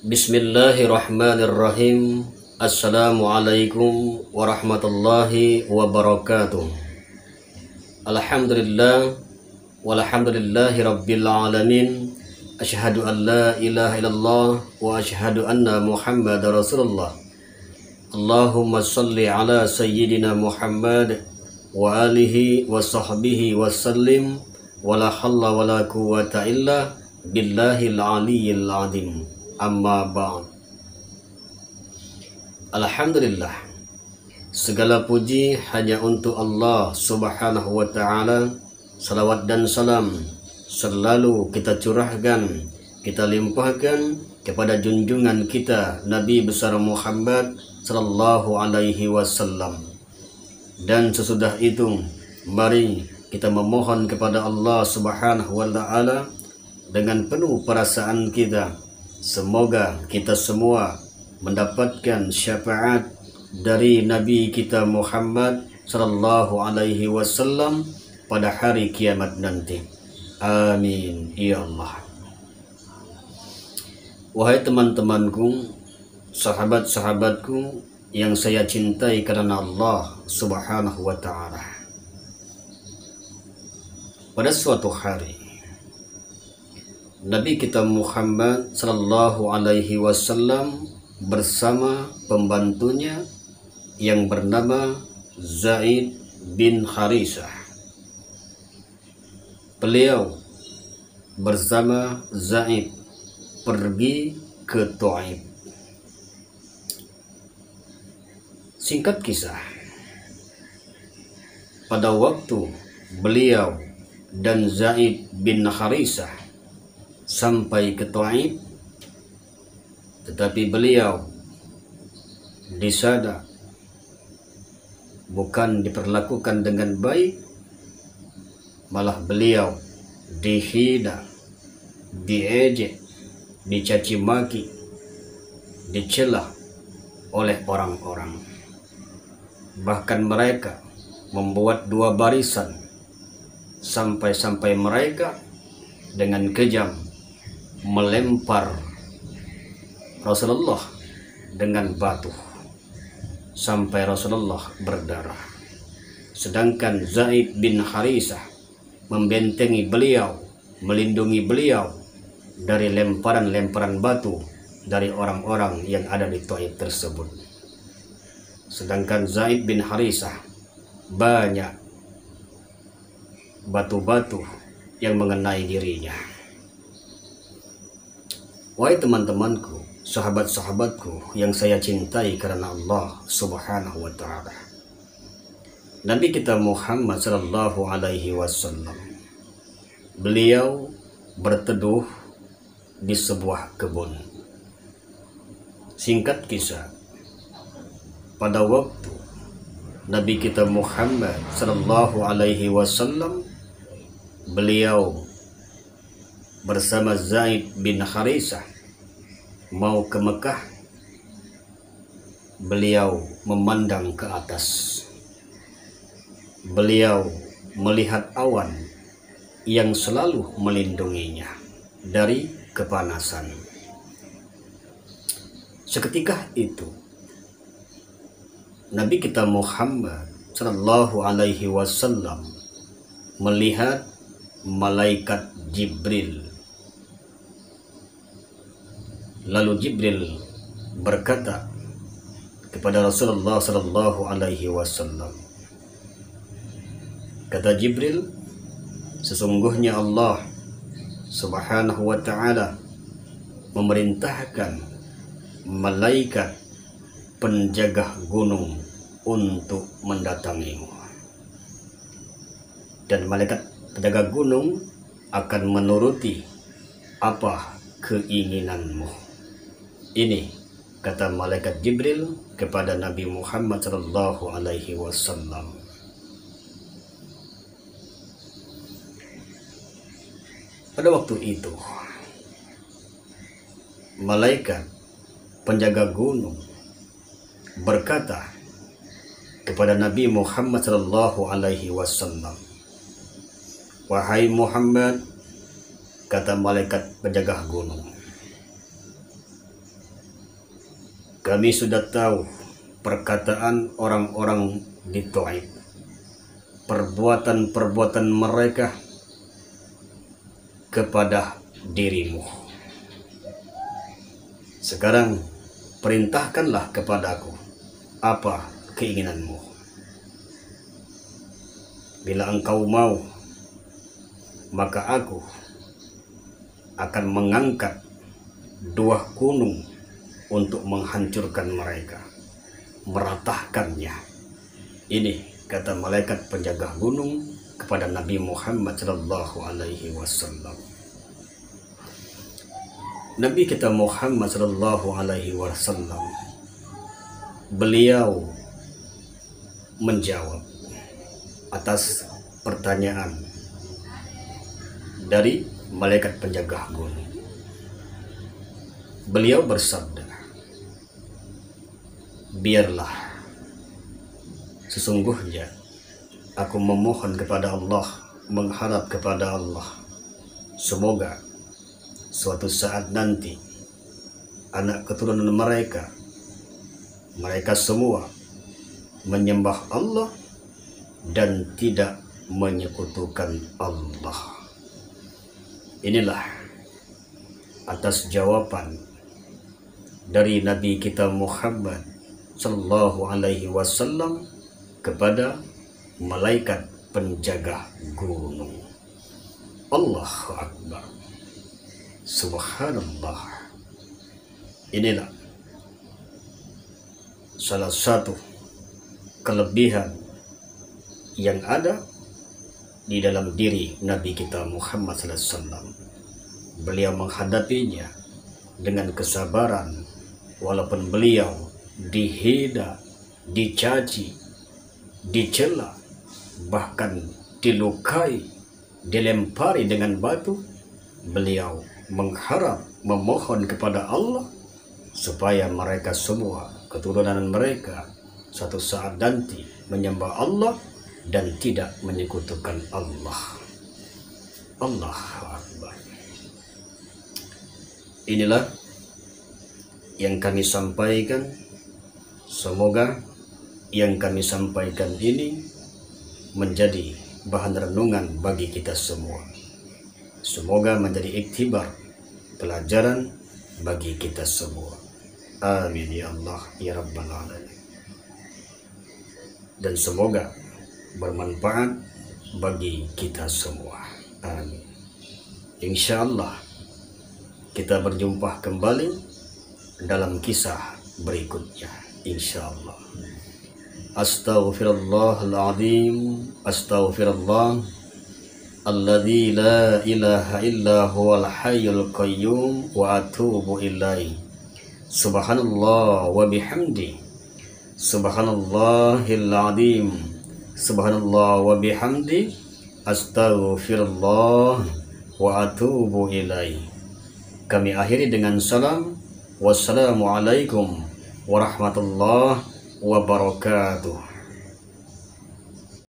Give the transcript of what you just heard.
Bismillahirrahmanirrahim. Assalamualaikum warahmatullahi wabarakatuh. Alhamdulillah walhamdulillahi rabbil alamin. Asyhadu an la ilaha illallah wa asyhadu anna Muhammadar Rasulullah. Allahumma salli ala sayyidina Muhammad wa alihi wa sahbihi wa sallim. Wala halla wala quwwata illa billahil aliyyil azim. Amma ba'd. Alhamdulillah, segala puji hanya untuk Allah subhanahu wa ta'ala. Salawat dan salam selalu kita curahkan, kita limpahkan kepada junjungan kita Nabi besar Muhammad sallallahu alaihi wasallam. Dan sesudah itu, mari kita memohon kepada Allah subhanahu wa ta'ala dengan penuh perasaan kita, semoga kita semua mendapatkan syafaat dari Nabi kita Muhammad sallallahu alaihi wasallam pada hari kiamat nanti. Amin ya Allah. Wahai teman-temanku, sahabat-sahabatku yang saya cintai karena Allah subhanahu wa ta'ala. Pada suatu hari, Nabi kita Muhammad sallallahu alaihi wasallam bersama pembantunya yang bernama Zaid bin Harisah. Beliau bersama Zaid pergi ke Taif. Singkat kisah, pada waktu beliau dan Zaid bin Harisah sampai ke Taif, tetapi beliau disada, bukan diperlakukan dengan baik, malah beliau dihina, diejek, dicaci maki, dicela oleh orang-orang. Bahkan mereka membuat dua barisan, sampai-sampai mereka dengan kejam melempar Rasulullah dengan batu sampai Rasulullah berdarah. Sedangkan Zaid bin Harisah membentengi beliau, melindungi beliau dari lemparan-lemparan batu dari orang-orang yang ada di Taif tersebut. Sedangkan Zaid bin Harisah banyak batu-batu yang mengenai dirinya. Wahai teman-temanku, sahabat-sahabatku yang saya cintai karena Allah subhanahu wa ta'ala, Nabi kita Muhammad sallallahu alaihi wasallam, beliau berteduh di sebuah kebun. Singkat kisah, pada waktu Nabi kita Muhammad sallallahu alaihi wasallam, beliau bersama Zaid bin Harisah mau ke Mekah, beliau memandang ke atas. Beliau melihat awan yang selalu melindunginya dari kepanasan. Seketika itu, Nabi kita Muhammad sallallahu alaihi wasallam melihat malaikat Jibril. Lalu Jibril berkata kepada Rasulullah sallallahu alaihi wasallam, kata Jibril, sesungguhnya Allah subhanahu wa ta'ala memerintahkan malaikat penjaga gunung untuk mendatangimu, dan malaikat penjaga gunung akan menuruti apa keinginanmu. Ini kata malaikat Jibril kepada Nabi Muhammad sallallahu alaihi wasallam. Pada waktu itu, malaikat penjaga gunung berkata kepada Nabi Muhammad sallallahu alaihi wasallam, wahai Muhammad, kata malaikat penjaga gunung, Kami sudah tahu perkataan orang-orang di Taif, perbuatan-perbuatan mereka kepada dirimu. Sekarang perintahkanlah kepadaku apa keinginanmu. Bila engkau mau, maka aku akan mengangkat 2 gunung untuk menghancurkan mereka, meratahkannya. Ini kata malaikat penjaga gunung kepada Nabi Muhammad sallallahu alaihi wasallam. Nabi kita Muhammad sallallahu alaihi wasallam, beliau menjawab atas pertanyaan dari malaikat penjaga gunung. Beliau bersabda, biarlah, sesungguhnya aku memohon kepada Allah, mengharap kepada Allah, semoga suatu saat nanti anak keturunan mereka semua menyembah Allah dan tidak menyekutukan Allah. Inilah atas jawaban dari Nabi kita Muhammad sallallahu alaihi wasallam kepada malaikat penjaga gunung. Allahu Akbar. Subhanallah. Inilah salah satu kelebihan yang ada di dalam diri Nabi kita Muhammad sallallahu alaihi wasallam. Beliau menghadapinya dengan kesabaran, walaupun beliau dihina, dicaci, dicela, bahkan dilukai, dilempari dengan batu. Beliau mengharap, memohon kepada Allah supaya mereka semua, keturunan mereka, suatu saat nanti menyembah Allah dan tidak menyekutukan Allah. Allahu Akbar. Inilah yang kami sampaikan. Semoga yang kami sampaikan ini menjadi bahan renungan bagi kita semua. Semoga menjadi iktibar, pelajaran bagi kita semua. Amin ya Allah ya Rabbal Alamin. Dan semoga bermanfaat bagi kita semua. Amin. Insya Allah kita berjumpa kembali dalam kisah berikutnya. Insya Allah. Astaghfirullahaladzim. Astaghfirullah alladzi la ilaha illa huwal hayyul qayyum wa atubu ilaih. Subhanallah wa bihamdi. Subhanallahil azim. Subhanallah wa bihamdi. Astaghfirullah wa atubu ilaih. Kami akhiri dengan salam. Wassalamualaikum warahmatullahi wabarakatuh.